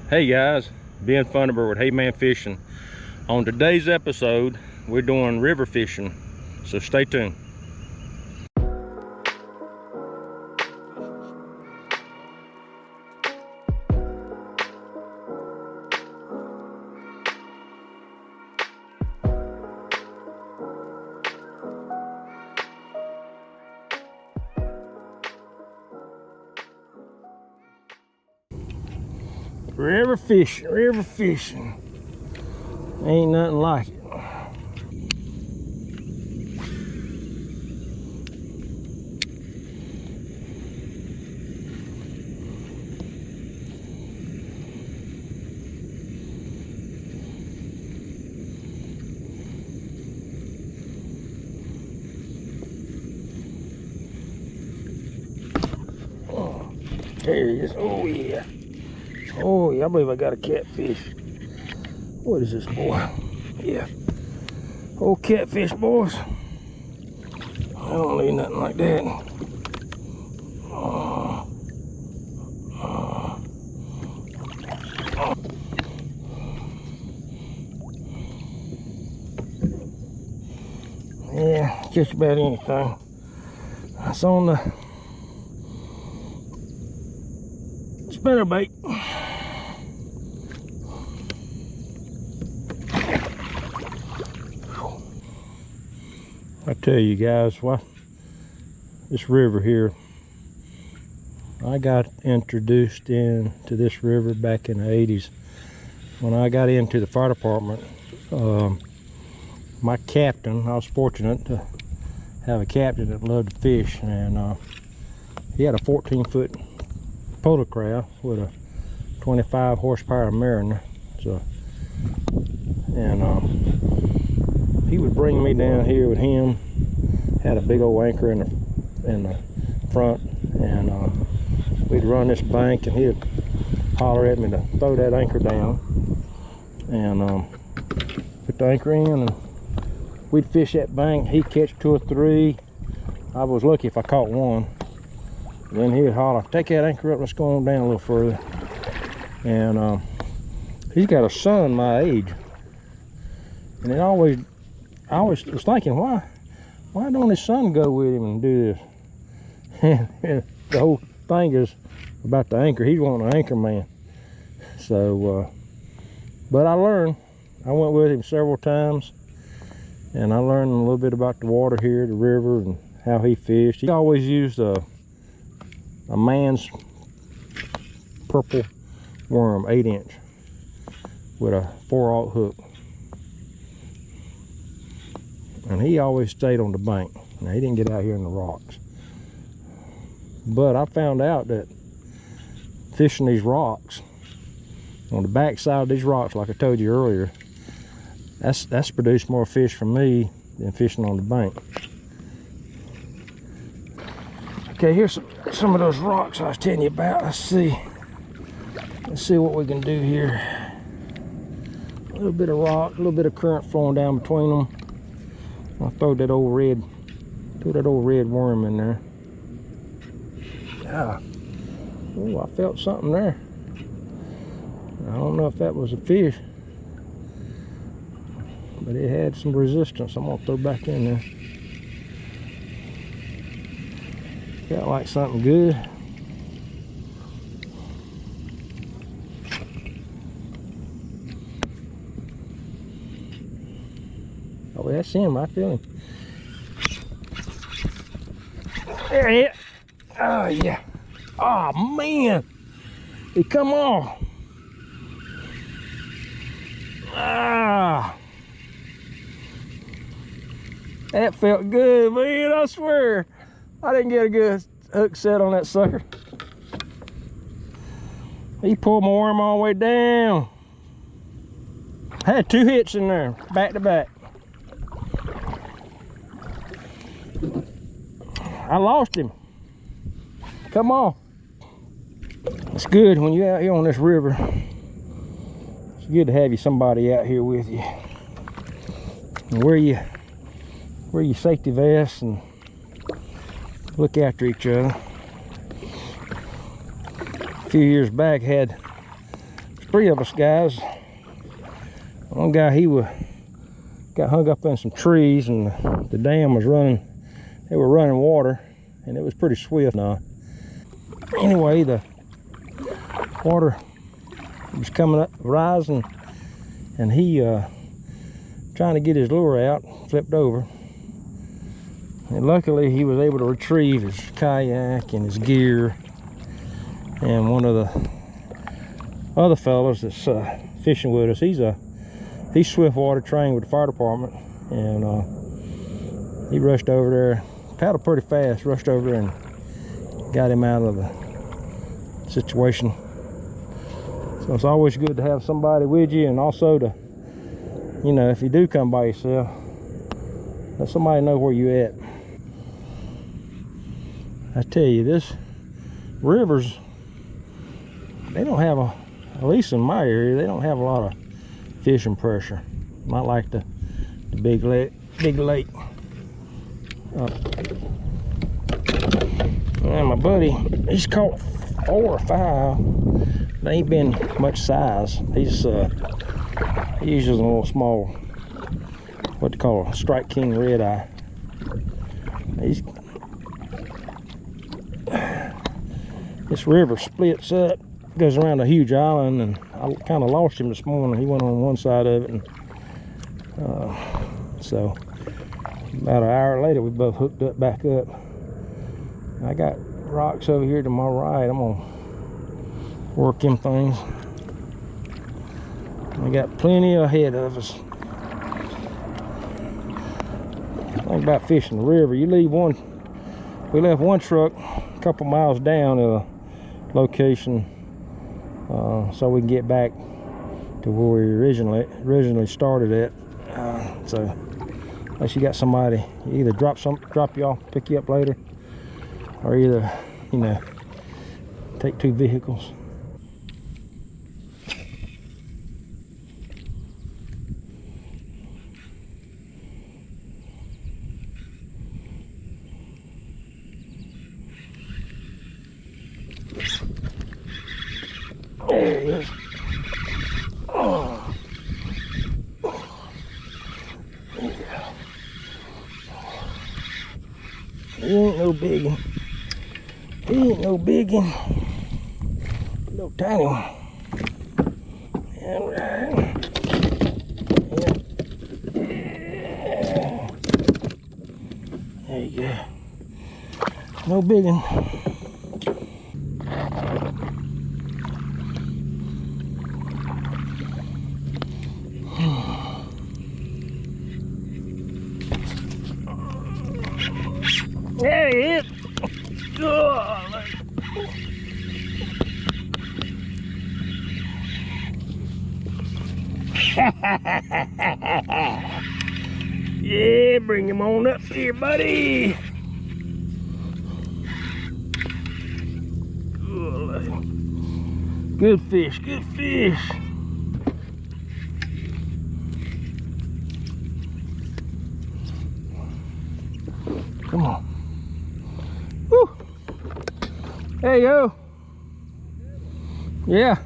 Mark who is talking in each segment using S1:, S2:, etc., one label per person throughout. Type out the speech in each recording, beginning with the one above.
S1: Hey guys, Ben Funderburg with Hey Man Fishing. On today's episode, we're doing river fishing, so stay tuned. River fishing. Ain't nothing like it. Oh, there he is. Oh yeah. Oh yeah, I believe I got a catfish. What is this, boy? Yeah. Old catfish, boys. I don't need nothing like that. Yeah, just about anything. It's on the spinnerbait. I tell you guys, what, this river here, I got introduced into this river back in the 80s. When I got into the fire department, my captain, I was fortunate to have a captain that loved to fish, and he had a 14-foot Polo-Craft with a 25 horsepower Mariner. So, and he would bring me down here with him. Had a big old anchor in the front, and we'd run this bank, and he'd holler at me to throw that anchor down, and put the anchor in, and we'd fish that bank. He'd catch 2 or 3. I was lucky if I caught one. Then he'd holler, "Take that anchor up, let's go on down a little further." And he's got a son my age, and I always was thinking, why don't his son go with him and do this? And the whole thing is about the anchor. He's wanting an anchor man. So, but I learned. I went with him several times, and I learned a little bit about the water here, the river, and how he fished. He always used a man's purple worm, 8-inch, with a 4/0 hook. And he always stayed on the bank. Now, he didn't get out here in the rocks. But I found out that fishing these rocks, on the back side of these rocks, like I told you earlier, that's produced more fish for me than fishing on the bank. Okay, here's some of those rocks I was telling you about. Let's see what we can do here. A little bit of rock, a little bit of current flowing down between them. I'll throw that old red worm in there. Ah, oh, I felt something there. I don't know if that was a fish, but it had some resistance. I'm gonna throw back in there. Felt like something good. Oh, that's him. I feel him. There he is. Oh, yeah. Oh, man. He come off. Ah. That felt good, man. I swear. I didn't get a good hook set on that sucker. He pulled my worm all the way down. I had 2 hits in there, back to back. I lost him. Come on. It's good when you're out here on this river. It's good to have somebody out here with you. And wear your safety vests and look after each other. A few years back, three of us guys. One guy, got hung up in some trees, and the dam was running. They were running water, and it was pretty swift. Anyway, the water was coming up, rising, and he trying to get his lure out, flipped over. And luckily he was able to retrieve his kayak and his gear. And one of the other fellows that's fishing with us, he's swiftwater trained with the fire department, and he rushed over there, paddled pretty fast, rushed over there and got him out of the situation. So it's always good to have somebody with you, and also to, you know, if you do come by yourself, let somebody know where you at. I tell you, this rivers, they don't have at least in my area, they don't have a lot of fishing pressure. Not like the big lake. And my buddy, he's caught 4 or 5. They ain't been much size. He's he uses a little small, what they call a Strike King red eye. This river splits up, goes around a huge island, and I kind of lost him this morning. He went on one side of it, and so about an hour later we both hooked up back up. I got rocks over here to my right. I'm gonna work them things. We got plenty ahead of us. Think about fishing the river. You leave one, we left one truck a couple miles down at a location, so we can get back to where we originally started at. So unless you got somebody, you either drop you off, pick you up later, or either, you know, take 2 vehicles. There he is. Oh. Yeah. He ain't no biggin'. He ain't no biggin'. No tiny one. All right. Yeah. There you go. No biggin'. There he is. Oh, yeah, bring him on up here, buddy. Good fish, good fish. Come on. Woo. There you go. Yeah.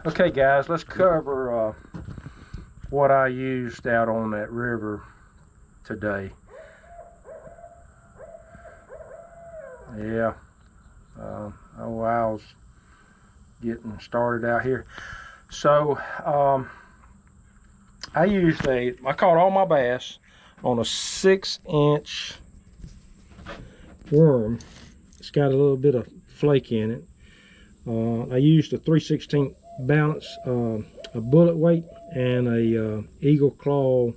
S1: Okay guys, let's cover what I used out on that river today. Yeah, oh, I was getting started out here. So I caught all my bass on a 6-inch worm. It's got a little bit of flake in it. I used a 3/16 balance, a bullet weight, and a Eagle Claw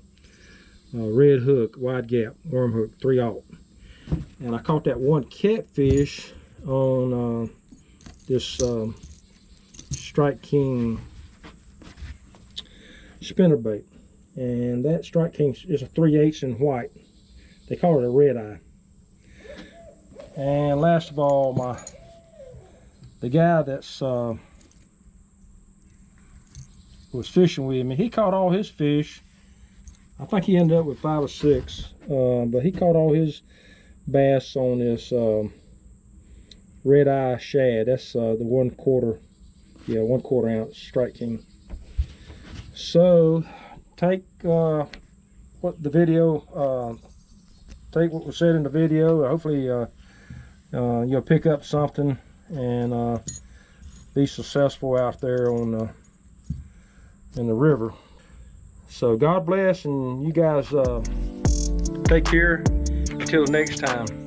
S1: red hook, wide gap worm hook, 3/0. And I caught that one catfish on this Strike King spinnerbait, and that Strike King is a 3/8 in white. They call it a red eye. And last of all, the guy that's was fishing with me, he caught all his fish. I think he ended up with 5 or 6, but he caught all his bass on this red eye shad. That's the 1/4 ounce Strike King. So take what was said in the video. Hopefully you'll pick up something and be successful out there on in the river. So God bless, and you guys take care until next time.